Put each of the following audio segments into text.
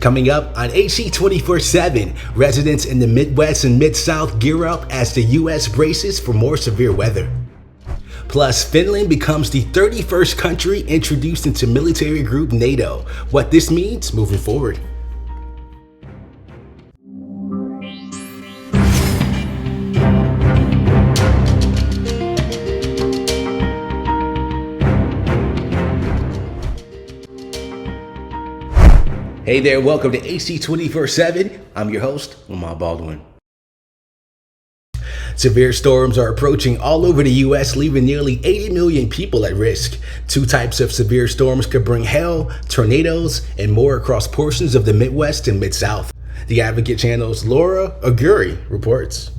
Coming up on AC 24/7, residents in the Midwest and Mid-South gear up as the U.S. braces for more severe weather. Plus, Finland becomes the 31st country introduced into military group NATO. What this means moving forward. Hey there, welcome to AC 24/7. I'm your host, Lamar Baldwin. Severe storms are approaching all over the U.S., leaving nearly 80 million people at risk. Two types of severe storms could bring hail, tornadoes, and more across portions of the Midwest and Mid-South. The Advocate Channel's Laura Aguirre reports.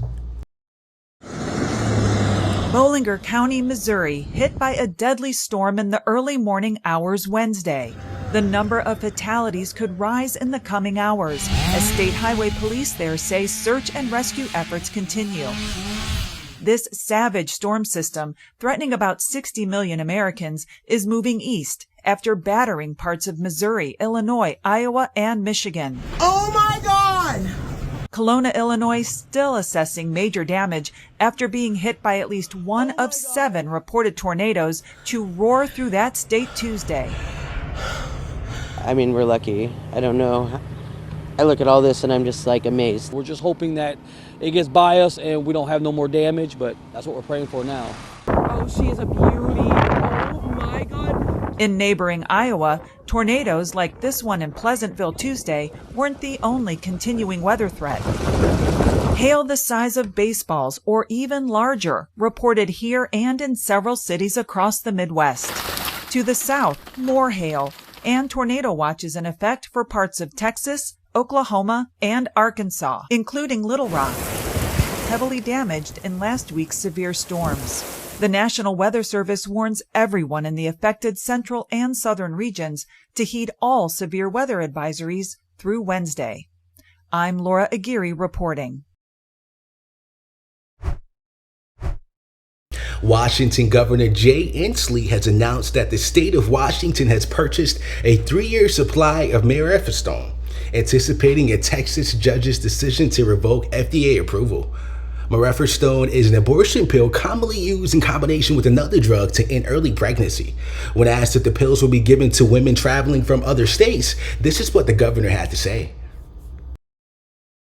Bollinger County, Missouri, hit by a deadly storm in the early morning hours Wednesday. The number of fatalities could rise in the coming hours, as state highway police there say search and rescue efforts continue. This savage storm system, threatening about 60 million Americans, is moving east after battering parts of Missouri, Illinois, Iowa, and Michigan. Oh my God! Kelowna, Illinois, still assessing major damage after being hit by at least one of 7 reported tornadoes to roar through that state Tuesday. I mean, we're lucky. I don't know. I look at all this and I'm just like amazed. We're just hoping that it gets by us and we don't have no more damage, but that's what we're praying for now. Oh, she is a beauty. Oh my God. In neighboring Iowa, tornadoes like this one in Pleasantville Tuesday weren't the only continuing weather threat. Hail the size of baseballs or even larger reported here and in several cities across the Midwest. To the south, more hail and tornado watches in effect for parts of Texas, Oklahoma, and Arkansas, including Little Rock, heavily damaged in last week's severe storms. The National Weather Service warns everyone in the affected central and southern regions to heed all severe weather advisories through Wednesday. I'm Laura Aguirre reporting. Washington Governor Jay Inslee has announced that the state of Washington has purchased a 3-year supply of mifepristone, anticipating a Texas judge's decision to revoke FDA approval. Mifepristone is an abortion pill commonly used in combination with another drug to end early pregnancy. When asked if the pills will be given to women traveling from other states, this is what the governor had to say.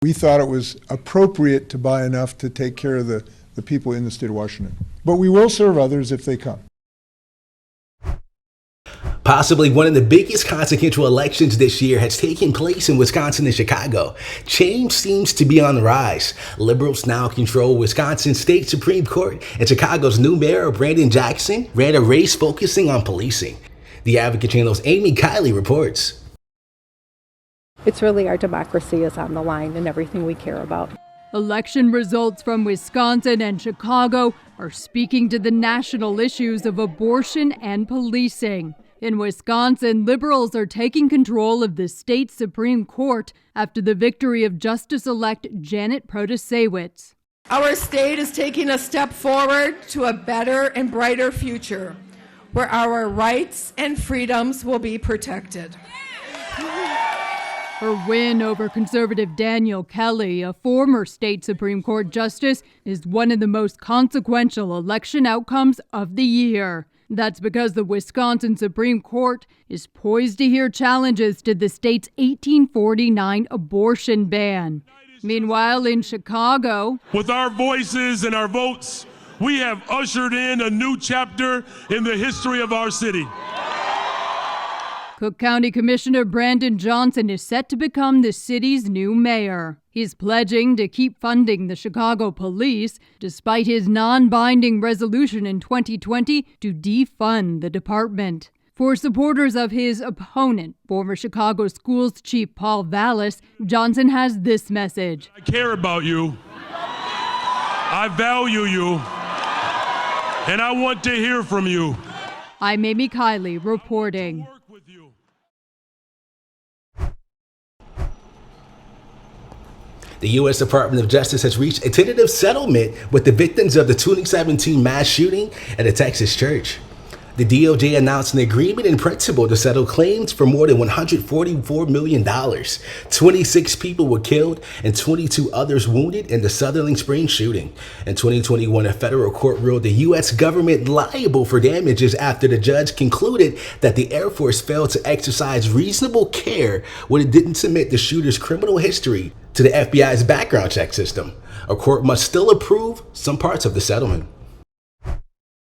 We thought it was appropriate to buy enough to take care of the people in the state of Washington. But we will serve others if they come. Possibly one of the biggest consequential elections this year has taken place in Wisconsin and Chicago. Change seems to be on the rise. Liberals now control Wisconsin's state Supreme Court, and Chicago's new mayor, Brandon Jackson, ran a race focusing on policing. The Advocate Channel's Amy Kiley reports. It's really our democracy is on the line and everything we care about. Election results from Wisconsin and Chicago are speaking to the national issues of abortion and policing. In Wisconsin, liberals are taking control of the state Supreme Court after the victory of Justice-elect Janet Protasewicz. Our state is taking a step forward to a better and brighter future, where our rights and freedoms will be protected. Her win over conservative Daniel Kelly, a former state Supreme Court justice, is one of the most consequential election outcomes of the year. That's because the Wisconsin Supreme Court is poised to hear challenges to the state's 1849 abortion ban. Meanwhile, in Chicago, with our voices and our votes, we have ushered in a new chapter in the history of our city. Cook County Commissioner Brandon Johnson is set to become the city's new mayor. He's pledging to keep funding the Chicago police, despite his non-binding resolution in 2020 to defund the department. For supporters of his opponent, former Chicago Schools Chief Paul Vallis, Johnson has this message. I care about you. I value you. And I want to hear from you. I'm Amy Kiley reporting. The U.S. Department of Justice has reached a tentative settlement with the victims of the 2017 mass shooting at a Texas church. The DOJ announced an agreement in principle to settle claims for more than $144 million. 26 people were killed and 22 others wounded in the Sutherland Springs shooting. In 2021, a federal court ruled the U.S. government liable for damages after the judge concluded that the Air Force failed to exercise reasonable care when it didn't submit the shooter's criminal history to the FBI's background check system. A court must still approve some parts of the settlement.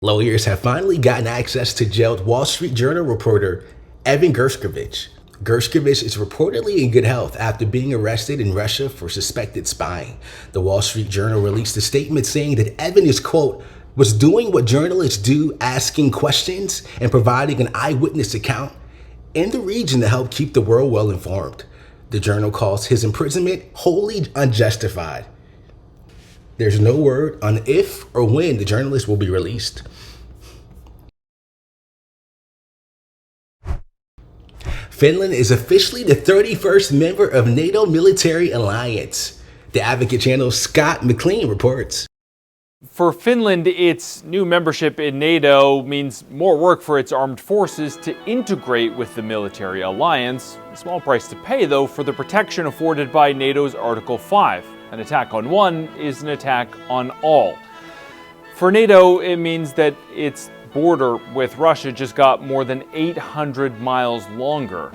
Lawyers have finally gotten access to jailed Wall Street Journal reporter Evan Gershkovich. Gershkovich is reportedly in good health after being arrested in Russia for suspected spying. The Wall Street Journal released a statement saying that Evan is, quote, was doing what journalists do, asking questions and providing an eyewitness account in the region to help keep the world well informed. The Journal calls his imprisonment wholly unjustified. There's no word on if or when the journalist will be released. Finland is officially the 31st member of NATO military alliance. The Advocate Channel's Scott McLean reports. For Finland, its new membership in NATO means more work for its armed forces to integrate with the military alliance. A small price to pay, though, for the protection afforded by NATO's Article 5. An attack on one is an attack on all. For NATO, it means that its border with Russia just got more than 800 miles longer.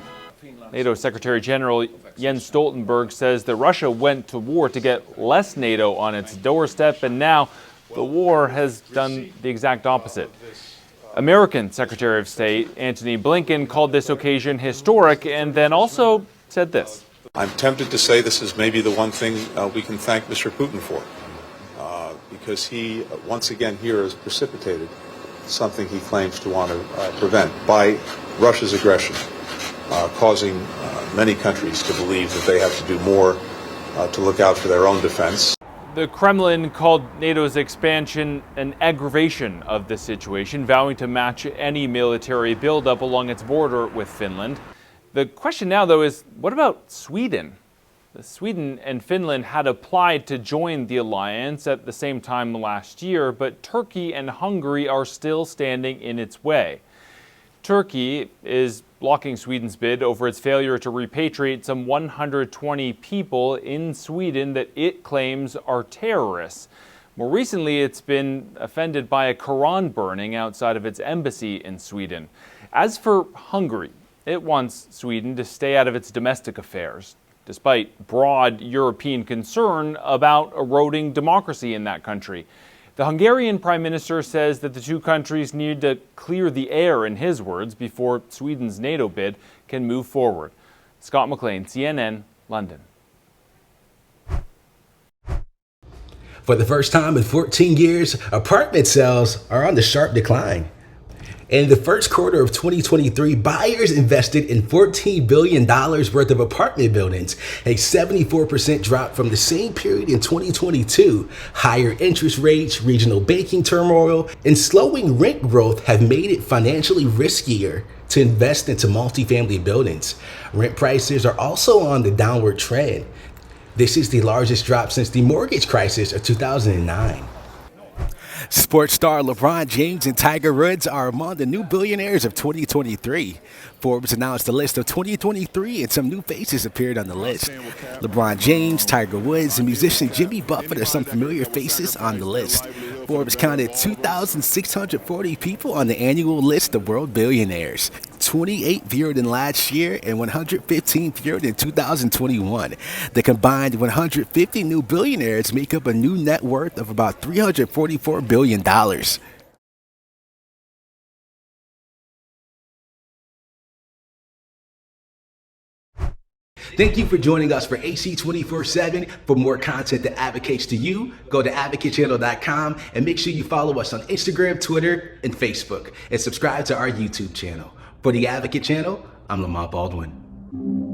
NATO Secretary General Jens Stoltenberg says that Russia went to war to get less NATO on its doorstep, and now the war has done the exact opposite. American Secretary of State Antony Blinken called this occasion historic and then also said this. I'm tempted to say this is maybe the one thing we can thank Mr. Putin for, because he once again here has precipitated something he claims to want to prevent by Russia's aggression, causing many countries to believe that they have to do more to look out for their own defense. The Kremlin called NATO's expansion an aggravation of the situation, vowing to match any military buildup along its border with Finland. The question now, though, is what about Sweden? Sweden and Finland had applied to join the alliance at the same time last year, but Turkey and Hungary are still standing in its way. Turkey is blocking Sweden's bid over its failure to repatriate some 120 people in Sweden that it claims are terrorists. More recently, it's been offended by a Quran burning outside of its embassy in Sweden. As for Hungary, it wants Sweden to stay out of its domestic affairs, despite broad European concern about eroding democracy in that country. The Hungarian Prime Minister says that the two countries need to clear the air, in his words, before Sweden's NATO bid can move forward. Scott McLean, CNN, London. For the first time in 14 years, apartment sales are on the sharp decline. In the first quarter of 2023, buyers invested in $14 billion worth of apartment buildings, a 74% drop from the same period in 2022. Higher interest rates, regional banking turmoil, and slowing rent growth have made it financially riskier to invest into multifamily buildings. Rent prices are also on the downward trend. This is the largest drop since the mortgage crisis of 2009. Sports star LeBron James and Tiger Woods are among the new billionaires of 2023. Forbes announced a list of 2023 and some new faces appeared on the list. LeBron James, Tiger Woods, and musician Jimmy Buffett are some familiar faces on the list. Forbes counted 2,640 people on the annual list of world billionaires. 28 fewer than last year and 115 fewer than 2021. The combined 150 new billionaires make up a new net worth of about $344 billion. Thank you for joining us for AC 24/7. For more content that advocates to you, go to advocatechannel.com and make sure you follow us on Instagram, Twitter, and Facebook, and subscribe to our YouTube channel. For the Advocate Channel, I'm Lamont Baldwin.